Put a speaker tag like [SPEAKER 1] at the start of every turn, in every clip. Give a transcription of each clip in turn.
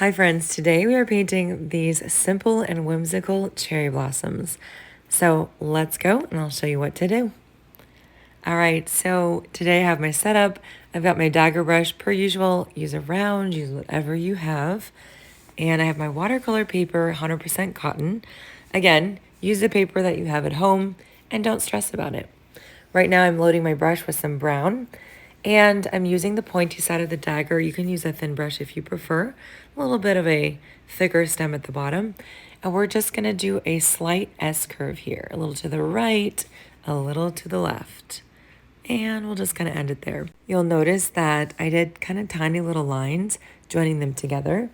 [SPEAKER 1] Hi friends, today we are painting these simple and whimsical cherry blossoms. So let's go and I'll show you what to do. All right, so today I have my setup. I've got my dagger brush per usual. Use a round, use whatever you have. And I have my watercolor paper, 100% cotton. Again, use the paper that you have at home and don't stress about it. Right now I'm loading my brush with some brown and I'm using the pointy side of the dagger. You can use a thin brush if you prefer. A little bit of a thicker stem at the bottom. And we're just gonna do a slight S curve here. A little to the right, a little to the left. And we'll just kind of end it there. You'll notice that I did kind of tiny little lines joining them together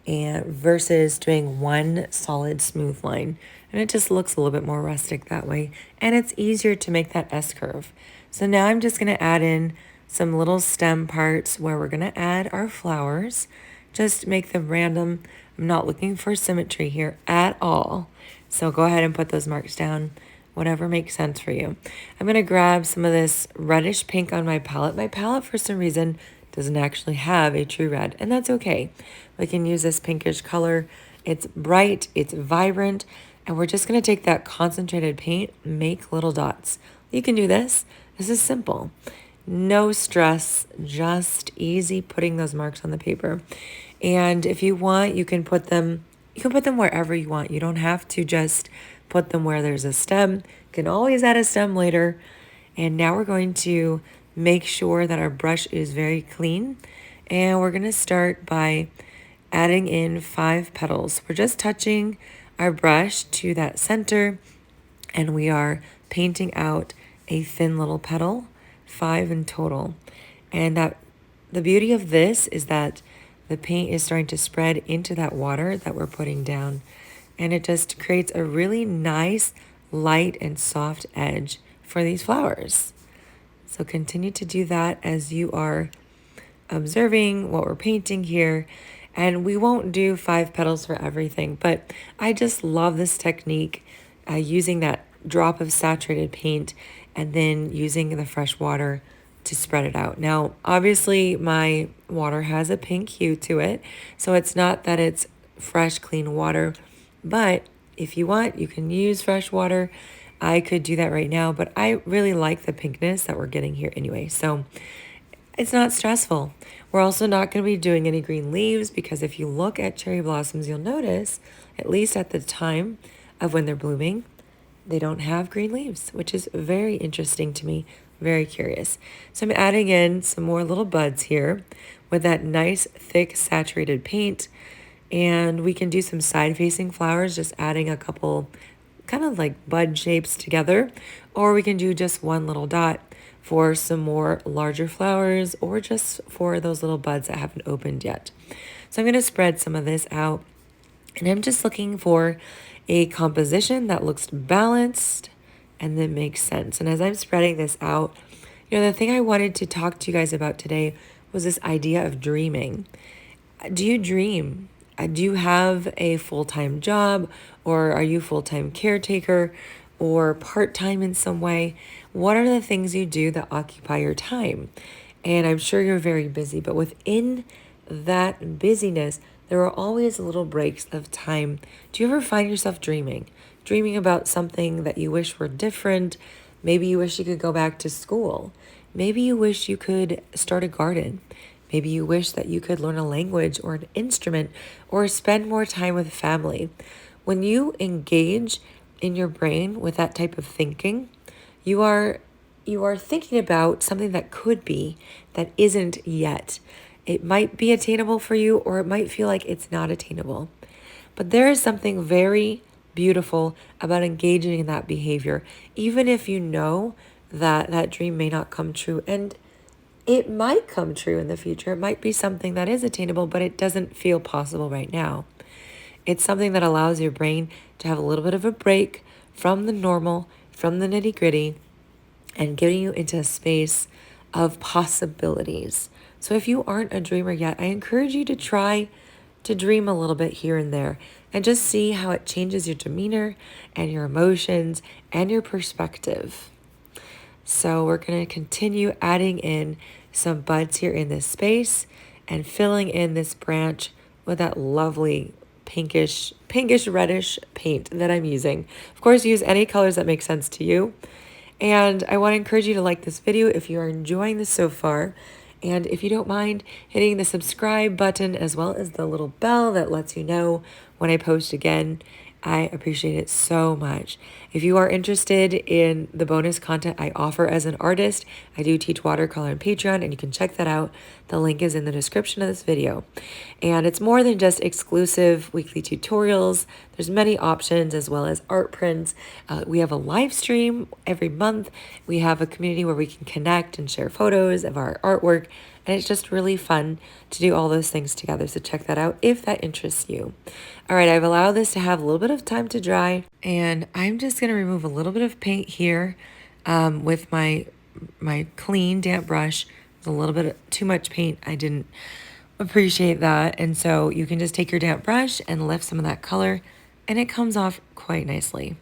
[SPEAKER 1] and versus doing one solid smooth line. And it just looks a little bit more rustic that way. And it's easier to make that S curve. So now I'm just going to add in some little stem parts where we're going to add our flowers. Just make them random. I'm not looking for symmetry here at all. So go ahead and put those marks down, whatever makes sense for you. I'm going to grab some of this reddish pink on my palette. My palette, for some reason, doesn't actually have a true red, and that's okay. We can use this pinkish color. It's bright, it's vibrant, and we're just going to take that concentrated paint, make little dots. You can do this. This is simple. No stress, just easy putting those marks on the paper. And if you want, you can put them wherever you want. You don't have to just put them where there's a stem. You can always add a stem later. And now we're going to make sure that our brush is very clean. And we're going to start by adding in 5 petals. We're just touching our brush to that center and we are painting out a thin little petal, 5 in total. And the beauty of this is that the paint is starting to spread into that water that we're putting down. And it just creates a really nice, light and soft edge for these flowers. So continue to do that as you are observing what we're painting here. And we won't do 5 petals for everything, but I just love this technique, using that drop of saturated paint and then using the fresh water to spread it out. Now, obviously my water has a pink hue to it, so it's not that it's fresh, clean water, but if you want, you can use fresh water. I could do that right now, but I really like the pinkness that we're getting here anyway, so it's not stressful. We're also not going to be doing any green leaves because if you look at cherry blossoms, you'll notice, at least at the time of when they're blooming, they don't have green leaves, which is very interesting to me, very curious. So I'm adding in some more little buds here with that nice, thick, saturated paint. And we can do some side-facing flowers, just adding a couple kind of like bud shapes together. Or we can do just one little dot for some more larger flowers or just for those little buds that haven't opened yet. So I'm going to spread some of this out. And I'm just looking for a composition that looks balanced and that makes sense. And as I'm spreading this out, the thing I wanted to talk to you guys about today was this idea of dreaming. Do you dream? Do you have a full-time job, or are you full-time caretaker or part-time in some way? What are the things you do that occupy your time? And I'm sure you're very busy, but within that busyness, there are always little breaks of time. Do you ever find yourself dreaming? Dreaming about something that you wish were different? Maybe you wish you could go back to school. Maybe you wish you could start a garden. Maybe you wish that you could learn a language or an instrument or spend more time with family. When you engage in your brain with that type of thinking, you are thinking about something that could be, that isn't yet. It might be attainable for you, or it might feel like it's not attainable. But there is something very beautiful about engaging in that behavior, even if you know that that dream may not come true. And it might come true in the future. It might be something that is attainable, but it doesn't feel possible right now. It's something that allows your brain to have a little bit of a break from the normal, from the nitty-gritty, and getting you into a space of possibilities. So if you aren't a dreamer yet, I encourage you to try to dream a little bit here and there and just see how it changes your demeanor and your emotions and your perspective. So we're going to continue adding in some buds here in this space and filling in this branch with that lovely pinkish reddish paint that I'm using. Of course, use any colors that make sense to you. And I want to encourage you to like this video if you are enjoying this so far. And if you don't mind hitting the subscribe button as well as the little bell that lets you know when I post again, I appreciate it so much. If you are interested in the bonus content I offer as an artist, I do teach watercolor on Patreon, and you can check that out. The link is in the description of this video. And it's more than just exclusive weekly tutorials. There's many options as well as art prints. We have a live stream every month. We have a community where we can connect and share photos of our artwork. And it's just really fun to do all those things together. So check that out if that interests you. All right, I've allowed this to have a little bit of time to dry. And I'm just going to remove a little bit of paint here with my clean damp brush. There's a little bit of too much paint. I didn't appreciate that. And so you can just take your damp brush and lift some of that color, and it comes off quite nicely.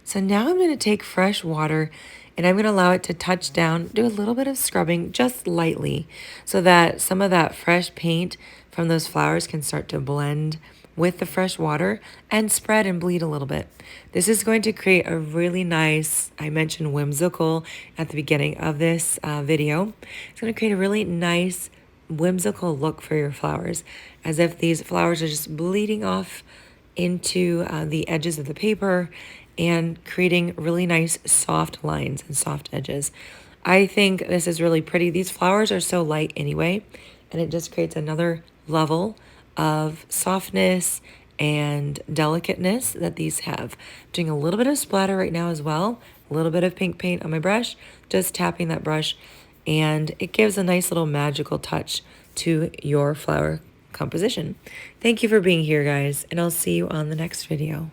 [SPEAKER 1] So now I'm going to take fresh water and I'm going to allow it to touch down, do a little bit of scrubbing just lightly so that some of that fresh paint from those flowers can start to blend with the fresh water and spread and bleed a little bit. This is going to create a really nice, I mentioned whimsical at the beginning of this video. It's going to create a really nice whimsical look for your flowers, as if these flowers are just bleeding off into the edges of the paper and creating really nice soft lines and soft edges. I think this is really pretty. These flowers are so light anyway, and it just creates another level of softness and delicateness that these have. I'm doing a little bit of splatter right now as well, a little bit of pink paint on my brush, just tapping that brush, and it gives a nice little magical touch to your flower composition. Thank you for being here, guys, and I'll see you on the next video.